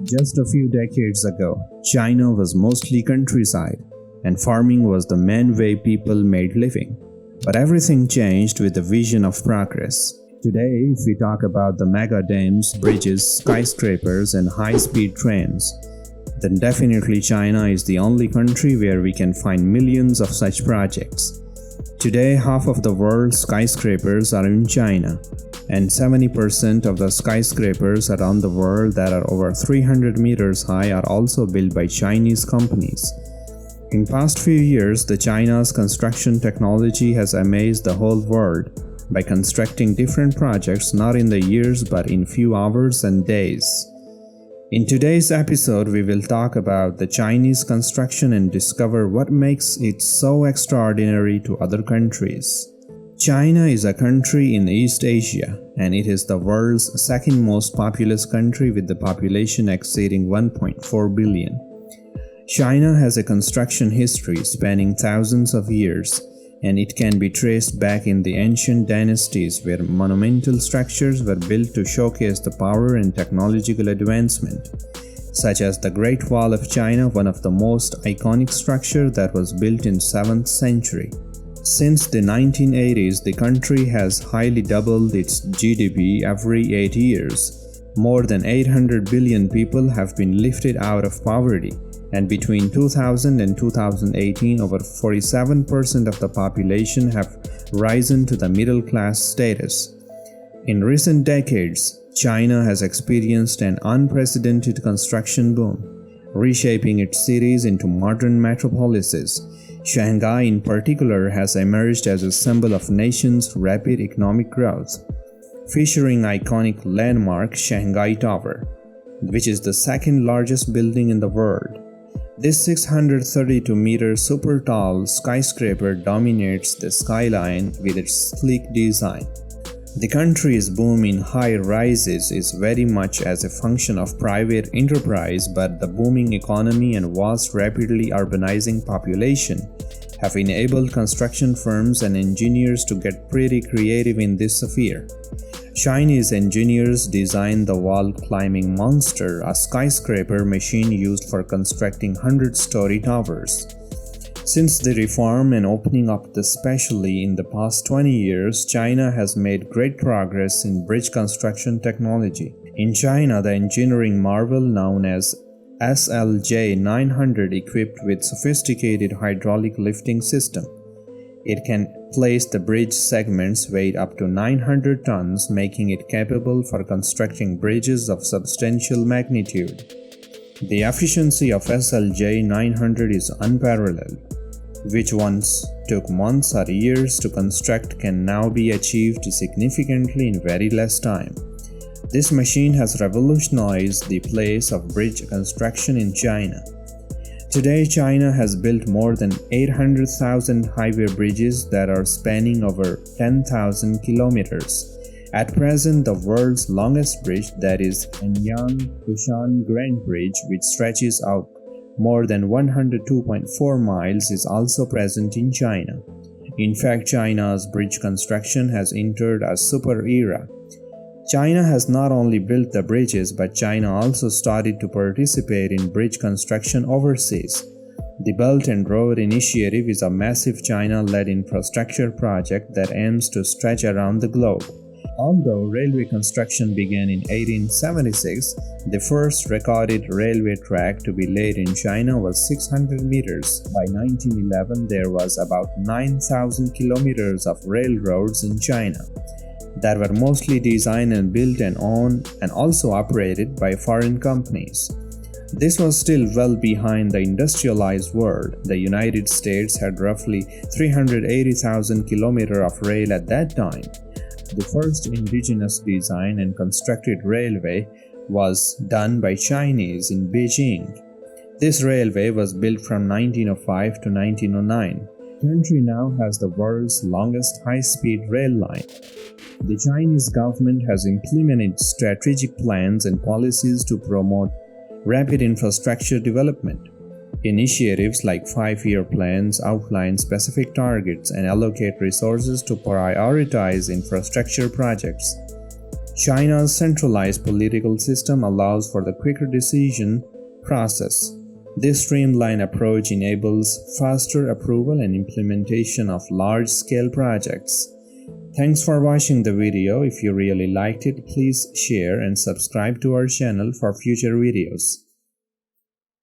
Just a few decades ago, China was mostly countryside, and farming was the main way people made living. But everything changed with the vision of progress. Today, if we talk about the mega dams, bridges, skyscrapers, and high-speed trains, then definitely China is the only country where we can find millions of such projects. Today, half of the world's skyscrapers are in China, and 70% of the skyscrapers around the world that are over 300 meters high are also built by Chinese companies. In past few years, China's construction technology has amazed the whole world by constructing different projects not in the years but in few hours and days. In today's episode, we will talk about the Chinese construction and discover what makes it so extraordinary to other countries. China is a country in East Asia, and it is the world's second most populous country with the population exceeding 1.4 billion. China has a construction history spanning thousands of years, and it can be traced back in the ancient dynasties where monumental structures were built to showcase the power and technological advancement, such as the Great Wall of China, one of the most iconic structures that was built in 7th century. Since the 1980s, the country has highly doubled its GDP every 8 years. More than 800 billion people have been lifted out of poverty, and between 2000 and 2018, over 47% of the population have risen to the middle class status. In recent decades, China has experienced an unprecedented construction boom, reshaping its cities into modern metropolises. Shanghai in particular has emerged as a symbol of nation's rapid economic growth, featuring iconic landmark Shanghai Tower, which is the second largest building in the world. This 632-meter super tall skyscraper dominates the skyline with its sleek design. The country's boom in high-rises is very much as a function of private enterprise, but the booming economy and vast rapidly urbanizing population have enabled construction firms and engineers to get pretty creative in this sphere. Chinese engineers designed the wall-climbing monster, a skyscraper machine used for constructing 100-story towers. Since the reform and opening up especially in the past 20 years, China has made great progress in bridge construction technology. In China, the engineering marvel known as SLJ-900 equipped with sophisticated hydraulic lifting system. It can place the bridge segments weight up to 900 tons, making it capable for constructing bridges of substantial magnitude. The efficiency of SLJ-900 is unparalleled, which once took months or years to construct can now be achieved significantly in very less time. This machine has revolutionized the place of bridge construction in China. Today, China has built more than 800,000 highway bridges that are spanning over 10,000 kilometers. At present, the world's longest bridge, that is Anyang-Kushan Grand Bridge, which stretches out more than 102.4 miles, is also present in China. In fact, China's bridge construction has entered a super era. China has not only built the bridges, but China also started to participate in bridge construction overseas. The Belt and Road Initiative is a massive China-led infrastructure project that aims to stretch around the globe. Although railway construction began in 1876, the first recorded railway track to be laid in China was 600 meters. By 1911, there was about 9,000 kilometers of railroads in China that were mostly designed and built and owned and also operated by foreign companies. This was still well behind the industrialized world. The United States had roughly 380,000 kilometers of rail at that time. The first indigenous design and constructed railway was done by Chinese in Beijing. This railway was built from 1905 to 1909. The country now has the world's longest high-speed rail line. The Chinese government has implemented strategic plans and policies to promote rapid infrastructure development. Initiatives like 5-year plans outline specific targets and allocate resources to prioritize infrastructure projects. China's centralized political system allows for the quicker decision process. This streamlined approach enables faster approval and implementation of large-scale projects. Thanks for watching the video. If you really liked it, please share and subscribe to our channel for future videos.